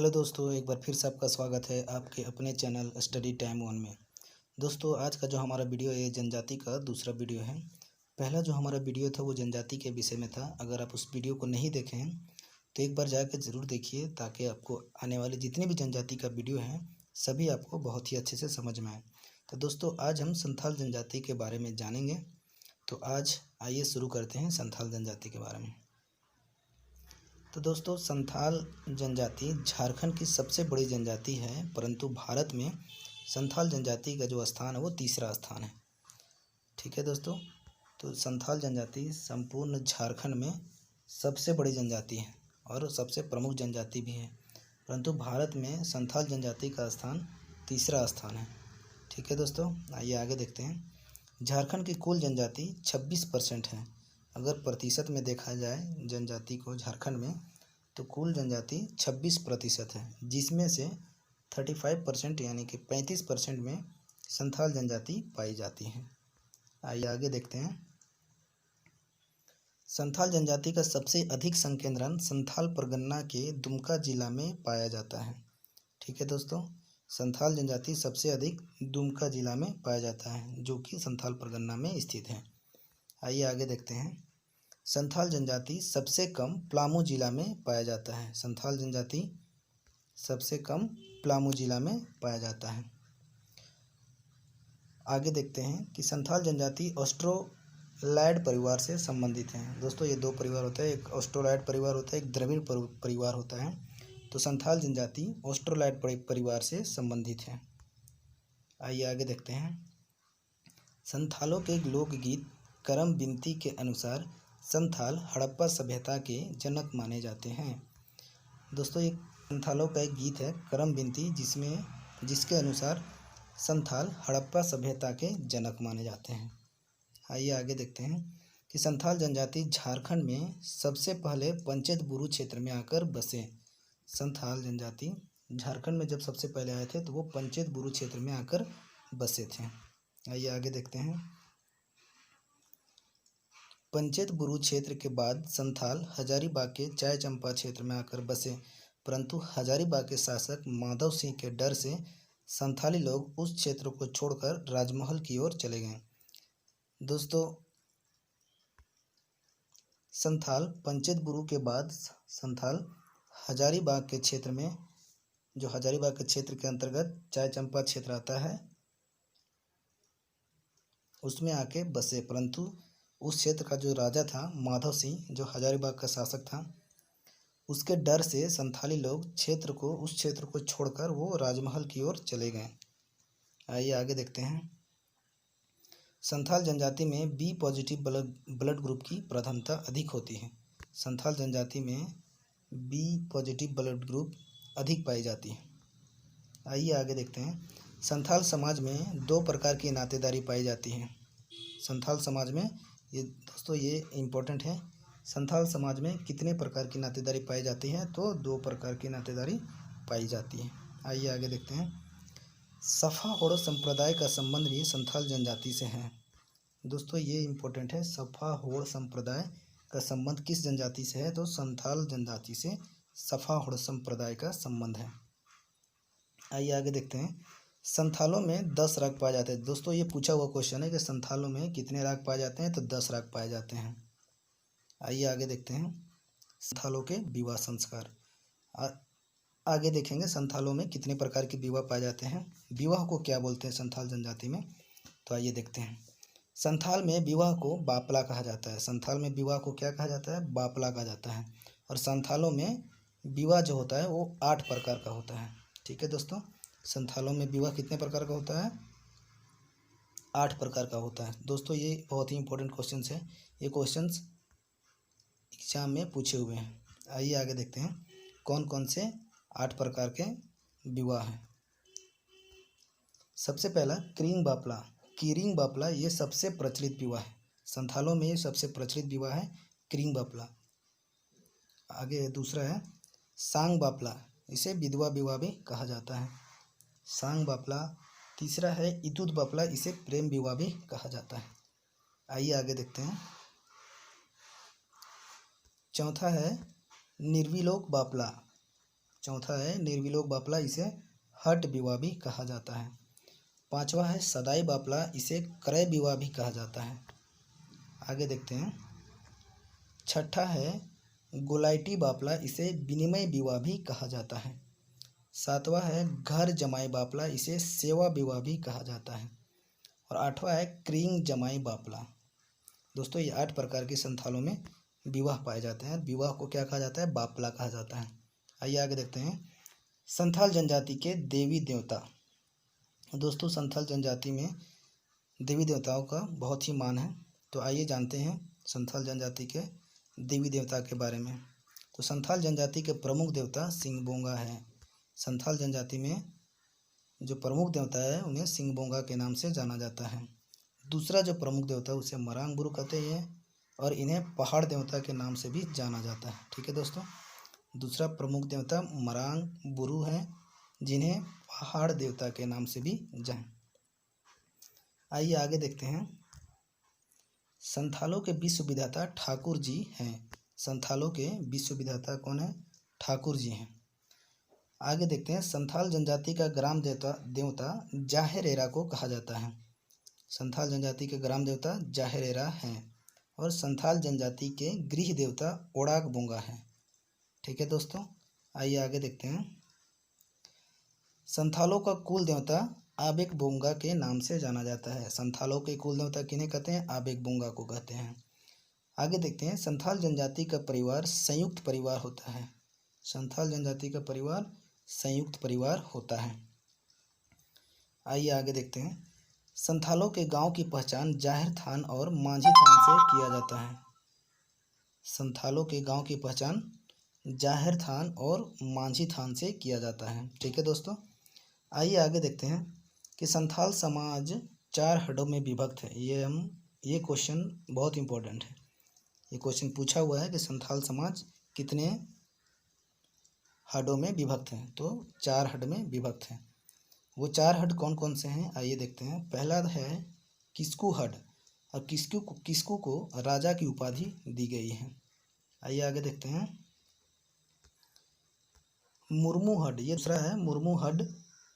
Hello दोस्तों, एक बार फिर से आपका स्वागत है आपके अपने चैनल स्टडी टाइम वन में। दोस्तों, आज का जो हमारा वीडियो है जनजाति का दूसरा वीडियो है। पहला जो हमारा वीडियो था वो जनजाति के विषय में था। अगर आप उस वीडियो को नहीं देखे हैं तो एक बार जाकर ज़रूर देखिए, ताकि आपको आने वाले जितने भी जनजाति का वीडियो हैं सभी आपको बहुत ही अच्छे से समझ में आए। तो दोस्तों, आज हम संथाल जनजाति के बारे में जानेंगे। तो आज आइए शुरू करते हैं संथाल जनजाति के बारे में। तो दोस्तों, संथाल जनजाति झारखंड की सबसे बड़ी जनजाति है, परंतु भारत में संथाल जनजाति का जो स्थान है वो तीसरा स्थान है। ठीक है दोस्तों, तो संथाल जनजाति संपूर्ण झारखंड में सबसे बड़ी जनजाति है और सबसे प्रमुख जनजाति भी है, परंतु भारत में संथाल जनजाति का स्थान तीसरा स्थान है। ठीक है दोस्तों, आइए आगे देखते हैं। झारखंड की कुल जनजाति 26% है। अगर प्रतिशत में देखा जाए जनजाति को झारखंड में, तो कुल जनजाति 26% है, जिसमें से 35% यानी कि 35% में संथाल जनजाति पाई जाती है। आइए आगे देखते हैं। संथाल जनजाति का सबसे अधिक संकेंद्रण संथाल परगना के दुमका जिला में पाया जाता है। ठीक है दोस्तों, संथाल जनजाति सबसे अधिक दुमका जिला में पाया जाता है, जो कि संथाल परगना में स्थित है। आइए आगे देखते हैं। संथाल जनजाति सबसे कम पलामू जिला में पाया जाता है। संथाल जनजाति सबसे कम पलामू जिला में पाया जाता है। आगे देखते हैं कि संथाल जनजाति ऑस्ट्रोलैड परिवार से संबंधित हैं। दोस्तों, ये दो परिवार होता है, एक ऑस्ट्रोलैड परिवार होता है, एक द्रविड़ परिवार होता है। तो संथाल जनजाति ऑस्ट्रोलैड परिवार से संबंधित है। आइए आगे देखते हैं। संथालों के लोकगीत करम बिनती के अनुसार संथाल हड़प्पा सभ्यता के जनक माने जाते हैं। दोस्तों, एक संथालों का एक गीत है करम बिनती, जिसके अनुसार संथाल हड़प्पा सभ्यता के जनक माने जाते हैं। आइए आगे देखते हैं कि संथाल जनजाति झारखंड में सबसे पहले पंचेत बुरु क्षेत्र में आकर बसे। संथाल जनजाति झारखंड में जब सबसे पहले आए थे तो वो पंचेत बुरु क्षेत्र में आकर बसे थे। आइए आगे देखते हैं। पंचेत बुरु क्षेत्र के बाद संथाल हजारीबाग के चाय चंपा क्षेत्र में आकर बसे, परंतु हजारीबाग के शासक माधव सिंह के डर से संथाली लोग उस क्षेत्र को छोड़कर राजमहल की ओर चले गए। दोस्तों, संथाल पंचेत बुरु के बाद संथाल हजारीबाग के क्षेत्र में, जो हजारीबाग के क्षेत्र के अंतर्गत चाय चंपा क्षेत्र आता है, उसमें आके बसे, परंतु उस क्षेत्र का जो राजा था माधव सिंह, जो हजारीबाग का शासक था, उसके डर से संथाली लोग उस क्षेत्र को छोड़कर वो राजमहल की ओर चले गए। आइए आगे देखते हैं। संथाल जनजाति में बी पॉजिटिव ब्लड ग्रुप की प्रधानता अधिक होती है। संथाल जनजाति में बी पॉजिटिव ब्लड ग्रुप अधिक पाई जाती है। आइए आगे देखते हैं। संथाल समाज में 2 प्रकार की नातेदारी पाई जाती है। संथाल समाज में ये दोस्तों ये इम्पोर्टेंट है। संथाल समाज में कितने प्रकार की नातेदारी पाई जाती है? तो 2 प्रकार की नातेदारी पाई जाती है। आइए आगे देखते हैं। सफा होड़ संप्रदाय का संबंध भी संथाल जनजाति से है। दोस्तों, ये इम्पोर्टेंट है। सफा होड़ संप्रदाय का संबंध किस जनजाति से है? तो संथाल जनजाति से सफा होड़ संप्रदाय का संबंध है। आइए आगे देखते हैं। संथालों में 10 राग पाए जाते हैं। दोस्तों, ये पूछा हुआ क्वेश्चन है कि संथालों में कितने राग पाए जाते हैं? तो 10 राग पाए जाते हैं। आइए आगे देखते हैं। संथालों के विवाह संस्कार आगे देखेंगे। संथालों में कितने प्रकार के विवाह पाए जाते हैं, विवाह को क्या बोलते हैं संथाल जनजाति में, तो आइए देखते हैं। संथाल में विवाह को बापला कहा जाता है। संथाल में विवाह को क्या कहा जाता है? बापला कहा जाता है। और संथालों में विवाह जो होता है वो 8 प्रकार का होता है। ठीक है दोस्तों, संथालों में विवाह कितने प्रकार का होता है? 8 प्रकार का होता है। दोस्तों, ये बहुत ही इंपॉर्टेंट क्वेश्चन है। ये क्वेश्चंस एग्जाम में पूछे हुए हैं। आइए आगे देखते हैं कौन कौन से 8 प्रकार के विवाह हैं। सबसे पहला कीरिंग बापला। कीरिंग बापला ये सबसे प्रचलित विवाह है। संथालों में ये सबसे प्रचलित विवाह है कीरिंग बापला। आगे दूसरा है सांग बापला, इसे विधवा विवाह भी कहा जाता है। सांग बापला। तीसरा है इतुत बापला, इसे प्रेम विवाह भी कहा जाता है। आइए आगे देखते हैं। चौथा है निर्विलोक बापला। चौथा है निर्विलोक बापला, इसे हट विवाह भी कहा जाता है। पांचवा है सदाई बापला, इसे क्रय विवाह भी कहा जाता है। आगे देखते हैं। छठा है गोलाइटी बापला, इसे विनिमय विवाह भी कहा जाता है। सातवां है घर जमाई बापला, इसे सेवा विवाह भी कहा जाता है। और आठवां है क्रींग जमाई बापला। दोस्तों ये 8 प्रकार के संथालों में विवाह पाए जाते हैं। विवाह को क्या कहा जाता है? बापला कहा जाता है। आइए आगे देखते हैं। संथाल जनजाति के देवी देवता। दोस्तों संथाल जनजाति में देवी देवताओं का बहुत ही मान है। तो आइए जानते हैं संथाल जनजाति के देवी देवता के बारे में। तो संथाल जनजाति के प्रमुख देवता सिंगबोंगा है। संथाल जनजाति में जो प्रमुख देवता है उन्हें सिंगबोंगा के नाम से जाना जाता है। दूसरा जो प्रमुख देवता है उसे मरांग बुरु कहते हैं और इन्हें पहाड़ देवता के नाम से भी जाना जाता है। ठीक है दोस्तों, दूसरा प्रमुख देवता मरांग बुरु हैं, जिन्हें पहाड़ देवता के नाम से भी जान। आइए आगे देखते हैं। संथालों के विश्व विधाता ठाकुर जी हैं। संथालों के विश्व विधाता कौन है? ठाकुर जी हैं। आगे देखते हैं। संथाल जनजाति का ग्राम देवता जाहेरेरा को कहा जाता है। संथाल जनजाति के ग्राम देवता जाहेरेरा हैं और संथाल जनजाति के गृह देवता ओड़ाक बोंगा हैं। ठीक है दोस्तों, आइए आगे देखते हैं। संथालों का कुल देवता आबेक बोंगा के नाम से जाना जाता है। संथालों के कुल देवता किन्हें कहते हैं? आबेक बोंगा को कहते हैं। आगे देखते हैं। संथाल जनजाति का परिवार संयुक्त परिवार होता है। संथाल जनजाति का परिवार संयुक्त परिवार होता है। आइए आगे देखते हैं। संथालों के गांव की पहचान जाहिर थान और मांझी थान से किया जाता है। संथालों के गांव की पहचान जाहिर थान और मांझी थान से किया जाता है। ठीक है दोस्तों, आइए आगे देखते हैं कि संथाल समाज 4 हडों में विभक्त है। ये क्वेश्चन बहुत इंपॉर्टेंट है। ये क्वेश्चन पूछा हुआ है कि संथाल समाज कितने हडों में विभक्त हैं? तो 4 हड में विभक्त हैं। वो 4 हड कौन कौन से हैं? आइए देखते हैं। पहला है किस्कू हड, और किस्कू को राजा की उपाधि दी गई है। आइए आगे देखते हैं। मुर्मू हड, ये दूसरा है मुर्मू हड,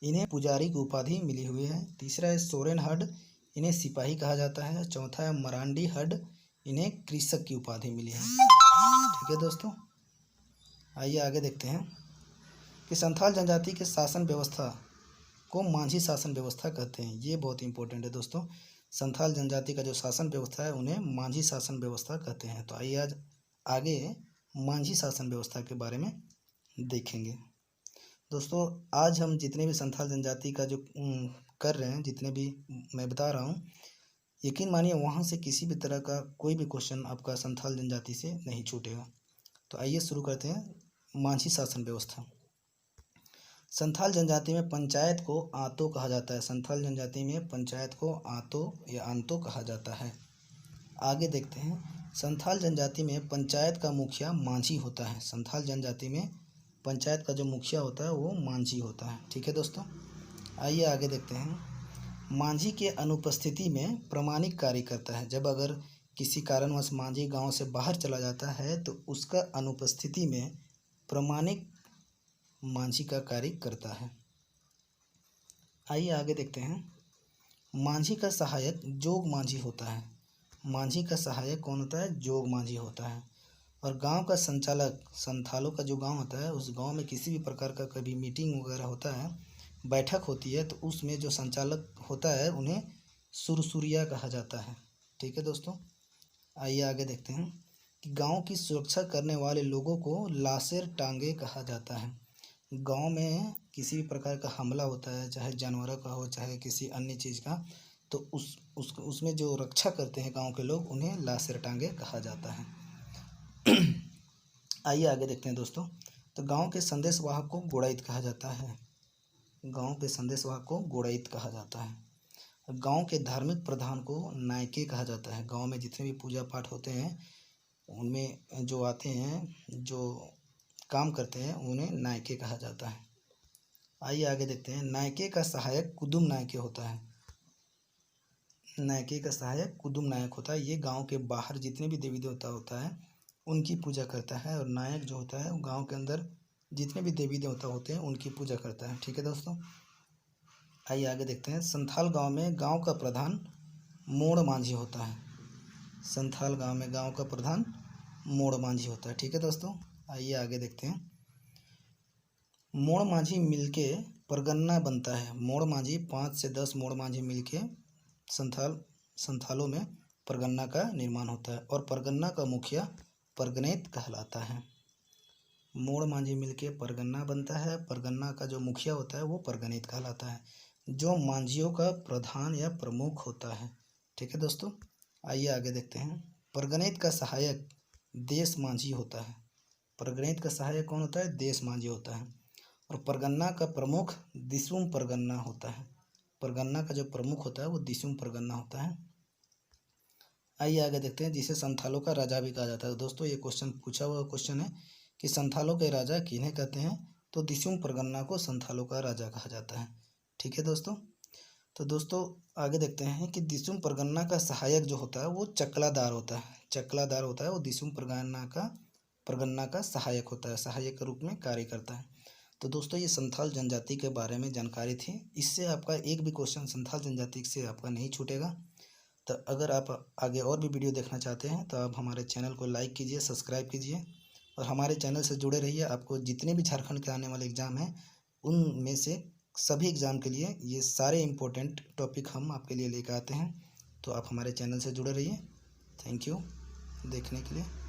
इन्हें पुजारी की उपाधि मिली हुई है। तीसरा है सोरेन हड, इन्हें सिपाही कहा जाता है। चौथा है मरांडी हड, इन्हें कृषक की उपाधि मिली है। ठीक है दोस्तों, आइए आगे देखते हैं कि संथाल जनजाति के शासन व्यवस्था को मांझी शासन व्यवस्था कहते हैं। ये बहुत इंपॉर्टेंट है दोस्तों। संथाल जनजाति का जो शासन व्यवस्था है उन्हें मांझी शासन व्यवस्था कहते हैं। तो आइए आज आगे मांझी शासन व्यवस्था के बारे में देखेंगे। दोस्तों आज हम जितने भी संथाल जनजाति का जो कर रहे हैं, जितने भी मैं बता रहा हूँ, यकीन मानिए वहाँ से किसी भी तरह का कोई भी क्वेश्चन आपका संथाल जनजाति से नहीं छूटेगा। तो आइए शुरू करते हैं। मांझी शासन व्यवस्था। संथाल जनजाति में पंचायत को आतो कहा जाता है। संथाल जनजाति में पंचायत को आतो या आंतो कहा जाता है। आगे देखते हैं। संथाल जनजाति में पंचायत का मुखिया मांझी होता है। संथाल जनजाति में पंचायत का जो मुखिया होता है वो मांझी होता है। ठीक है दोस्तों, आइए आगे देखते हैं। मांझी के अनुपस्थिति में प्रमाणिक कार्य करता है। जब अगर किसी कारणवश मांझी गांव से बाहर चला जाता है तो उसका अनुपस्थिति में प्रमाणिक मांझी का कार्य करता है। आइए आगे देखते हैं। मांझी का सहायक जोग मांझी होता है। मांझी का सहायक कौन होता है? जोग मांझी होता है। और गांव का संचालक, संथालों का जो गांव होता है उस गांव में किसी भी प्रकार का कभी मीटिंग वगैरह होता है, बैठक होती है, तो उसमें जो संचालक होता है उन्हें सुरसुरिया कहा जाता है। ठीक है दोस्तों, आइए आगे देखते हैं कि गांव की सुरक्षा करने वाले लोगों को लाशेर टांगे कहा जाता है। गांव में किसी भी प्रकार का हमला होता है, चाहे जानवरों का हो चाहे किसी अन्य चीज़ का, तो उसमें जो रक्षा करते हैं गांव के लोग, उन्हें लाशेर टांगे कहा जाता है। आइए आगे देखते हैं दोस्तों। तो गांव के संदेशवाहक को गोड़ाइत कहा जाता है। गांव के संदेशवाहक को गोड़ाइत कहा जाता है। गांव के धार्मिक प्रधान को नायके कहा जाता है। गांव में जितने भी पूजा पाठ होते हैं उनमें जो आते हैं, जो काम करते हैं, उन्हें नायके कहा जाता है। आइए आगे देखते हैं। नायके का सहायक कुदुम नायके होता है। नायके का सहायक कुदुम नायक होता है। ये गांव के बाहर जितने भी देवी देवता होता है उनकी पूजा करता है, और नायक जो होता है वो गांव के अंदर जितने भी देवी देवता होते हैं उनकी पूजा करता है। ठीक है दोस्तों, आइए आगे देखते हैं। संथाल गांव में गांव का प्रधान मोड़ मांझी होता है। संथाल गांव में गांव का प्रधान मोड़ मांझी होता है। ठीक है दोस्तों, आइए आगे देखते हैं। मोड़ मांझी मिलके परगन्ना बनता है। मोड़ मांझी 5 से 10 मोड़ मांझी मिलके संथालों में परगन्ना का निर्माण होता है और परगन्ना का मुखिया परगनेत कहलाता है। मोड़ मांझी मिलके परगन्ना बनता है, परगन्ना का जो मुखिया होता है वो परगनेत कहलाता है, जो मांझियों का प्रधान या प्रमुख होता है। ठीक है दोस्तों, आइए आगे देखते हैं। परगनेत का सहायक देश मांझी होता है। परगनेत का सहायक कौन होता है? देश मांझी होता है। और परगन्ना का प्रमुख दिसुम परगन्ना होता है। परगन्ना का जो प्रमुख होता है वो दिसुम परगन्ना होता है। आइए आगे देखते हैं। जिसे संथालों का राजा भी कहा जाता है। दोस्तों ये क्वेश्चन पूछा हुआ क्वेश्चन है कि संथालों के राजा किन्हें कहते हैं, तो दिसुम परगन्ना को संथालों का राजा कहा जाता है। ठीक है दोस्तों, तो दोस्तों आगे देखते हैं कि दिसुम परगन्ना का सहायक जो होता है वो चकलादार होता है। चकलादार होता है वो दिसुम परगन्ना का सहायक होता है, सहायक के रूप में कार्य करता है। तो दोस्तों ये संथाल जनजाति के बारे में जानकारी थी। इससे आपका एक भी क्वेश्चन संथाल जनजाति से आपका नहीं छूटेगा। तो अगर आप आगे और भी वीडियो देखना चाहते हैं तो आप हमारे चैनल को लाइक कीजिए, सब्सक्राइब कीजिए और हमारे चैनल से जुड़े रहिए। आपको जितने भी झारखंड के आने वाले एग्ज़ाम हैं उनमें से सभी एग्ज़ाम के लिए ये सारे इम्पोर्टेंट टॉपिक हम आपके लिए लेकर आते हैं। तो आप हमारे चैनल से जुड़े रहिए। थैंक यू देखने के लिए।